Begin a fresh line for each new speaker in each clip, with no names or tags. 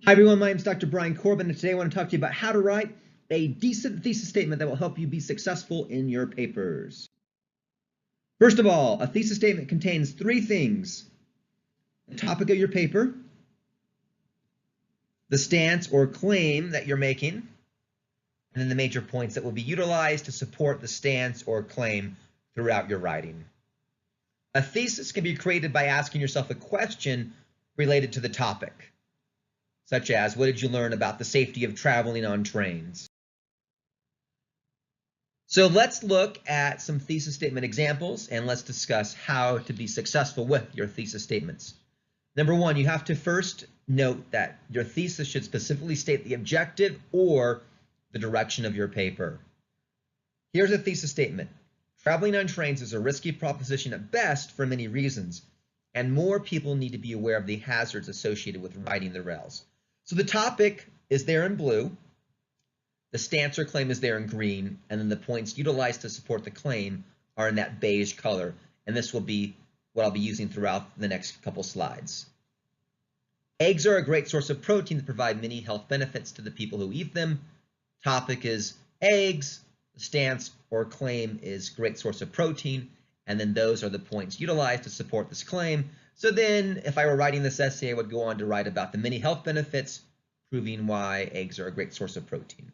Hi everyone, my name is Dr. Brian Corbin, and today I want to talk to you about how to write a decent thesis statement that will help you be successful in your papers. First of all, a thesis statement contains three things: the topic of your paper, the stance or claim that you're making, and then the major points that will be utilized to support the stance or claim throughout your writing. A thesis can be created by asking yourself a question related to the topic, such as, what did you learn about the safety of traveling on trains? So let's look at some thesis statement examples, and let's discuss how to be successful with your thesis statements. Number one, you have to first note that your thesis should specifically state the objective or the direction of your paper. Here's a thesis statement. Traveling on trains is a risky proposition at best for many reasons, and more people need to be aware of the hazards associated with riding the rails. So the topic is there in blue, the stance or claim is there in green, and then the points utilized to support the claim are in that beige color, and this will be what I'll be using throughout the next couple slides. Eggs are a great source of protein that provide many health benefits to the people who eat them. Topic is eggs, the stance or claim is great source of protein, and then those are the points utilized to support this claim. So then if I were writing this essay, I would go on to write about the many health benefits, proving why eggs are a great source of protein.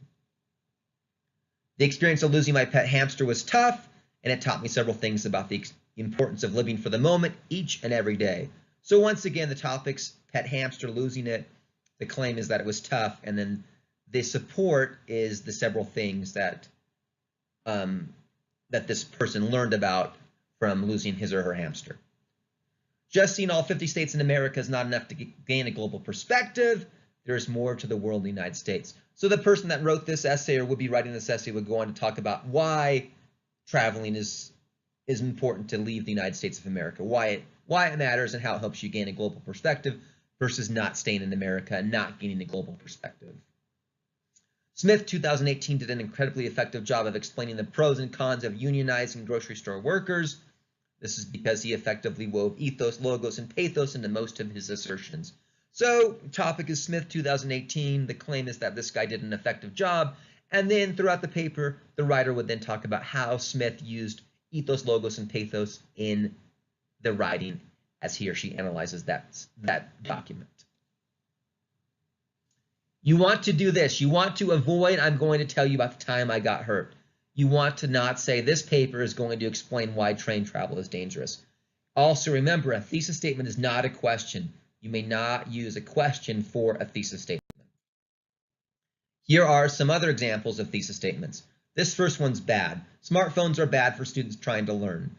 The experience of losing my pet hamster was tough, and it taught me several things about the importance of living for the moment each and every day. So once again, the topic's pet hamster, losing it, the claim is that it was tough, and then the support is the several things that this person learned about from losing his or her hamster. Just seeing all 50 states in America is not enough to gain a global perspective. There is more to the world in the United States. So the person that wrote this essay or would be writing this essay would go on to talk about why traveling is important to leave the United States of America, why it matters and how it helps you gain a global perspective versus not staying in America and not gaining a global perspective. Smith, 2018, did an incredibly effective job of explaining the pros and cons of unionizing grocery store workers. This is because he effectively wove ethos, logos, and pathos into most of his assertions. So, topic is Smith 2018. The claim is that this guy did an effective job. And then throughout the paper, the writer would then talk about how Smith used ethos, logos, and pathos in the writing as he or she analyzes that document. You want to do this. You want to avoid, I'm going to tell you about the time I got hurt. You want to not say this paper is going to explain why train travel is dangerous. Also remember, a thesis statement is not a question. You may not use a question for a thesis statement. Here are some other examples of thesis statements. This first one's bad. Smartphones are bad for students trying to learn.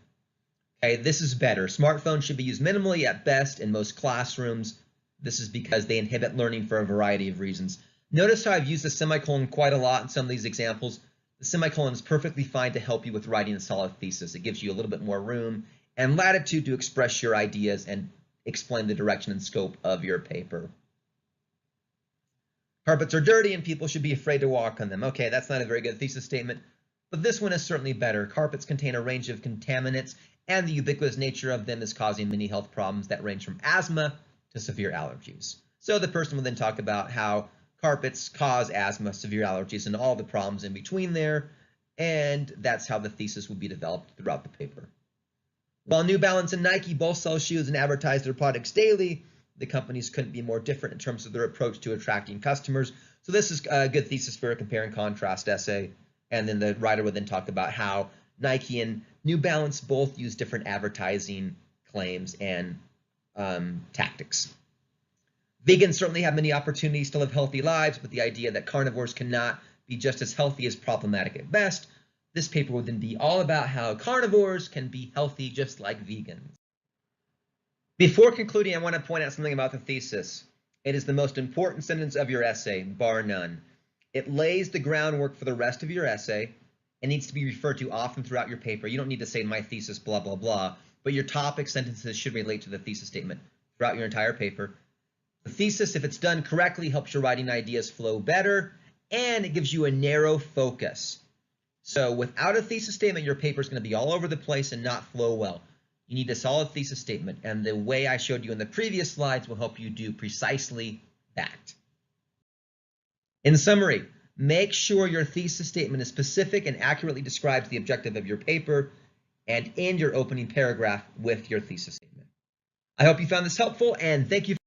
Okay, this is better. Smartphones should be used minimally at best in most classrooms. This is because they inhibit learning for a variety of reasons. Notice how I've used the semicolon quite a lot in some of these examples. The semicolon is perfectly fine to help you with writing a solid thesis. It gives you a little bit more room and latitude to express your ideas and explain the direction and scope of your paper. Carpets are dirty and people should be afraid to walk on them. Okay, that's not a very good thesis statement, but this one is certainly better. Carpets contain a range of contaminants, and the ubiquitous nature of them is causing many health problems that range from asthma to severe allergies. So the person will then talk about how carpets cause asthma, severe allergies, and all the problems in between there, and that's how the thesis will be developed throughout the paper. While New Balance and Nike both sell shoes and advertise their products daily, the companies couldn't be more different in terms of their approach to attracting customers. So this is a good thesis for a compare and contrast essay, and then the writer would then talk about how Nike and New Balance both use different advertising claims and tactics. Vegans certainly have many opportunities to live healthy lives, but the idea that carnivores cannot be just as healthy is problematic at best. This paper would then be all about how carnivores can be healthy just like vegans. Before concluding, I want to point out something about the thesis. It is the most important sentence of your essay, bar none. It lays the groundwork for the rest of your essay. It needs to be referred to often throughout your paper. You don't need to say my thesis, blah, blah, blah, but your topic sentences should relate to the thesis statement throughout your entire paper. The thesis, if it's done correctly, helps your writing ideas flow better, and it gives you a narrow focus. So without a thesis statement, your paper is going to be all over the place and not flow well. You need a solid thesis statement, and the way I showed you in the previous slides will help you do precisely that. In summary, make sure your thesis statement is specific and accurately describes the objective of your paper, and end your opening paragraph with your thesis statement. I hope you found this helpful, and thank you.